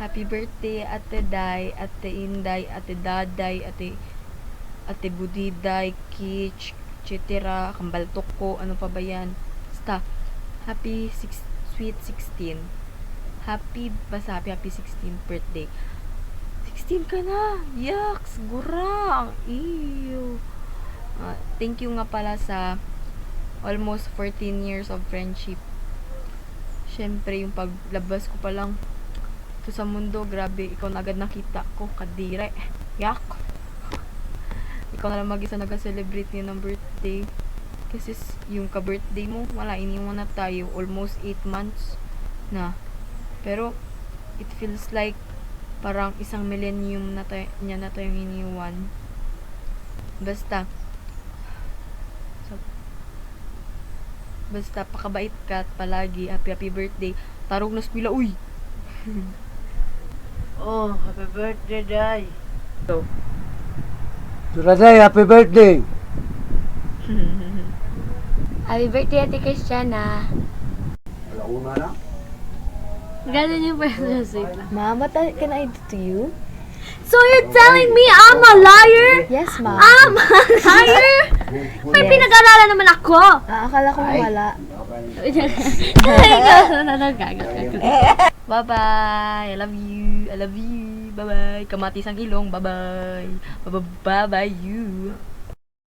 Happy birthday, Ate Day, Ate Inday, Ate Daday, Ate Budiday, Kitch, Chitira, Kambaltok ko, ano pa ba yan? Basta, sweet 16. Happy 16th birthday. 16 ka na! Yaks! Gurang! Ew! Thank you nga pala sa almost 14 years of friendship. Siyempre, yung paglabas ko pa lang to sa mundo, grabe, ikaw na agad nakita ko, kadire. Yak! Ikaw na lang mag-isa nag-celebrate niya ng birthday. Kasi yung ka-birthday mo, wala, iniwan na tayo. Almost 8 months na. Pero, it feels like parang 1 millennium niya na tayong iniwan. Basta, pakabait ka at palagi. Happy birthday. Tarog na spila, uy! Oh, happy birthday, Day. So, Suraday, happy birthday! Happy birthday, Ate Christiana. Alauna na? Ganun yung person. Ma'am, what can I do to you? So you're telling me I'm a liar? Yes, ma'am. I'm a liar? May pinag-aralan naman ako. Akala ko wala. Bye-bye. I love you. I love you. Bye-bye. Kamatis ang ilong. Bye-bye. Bye-bye you.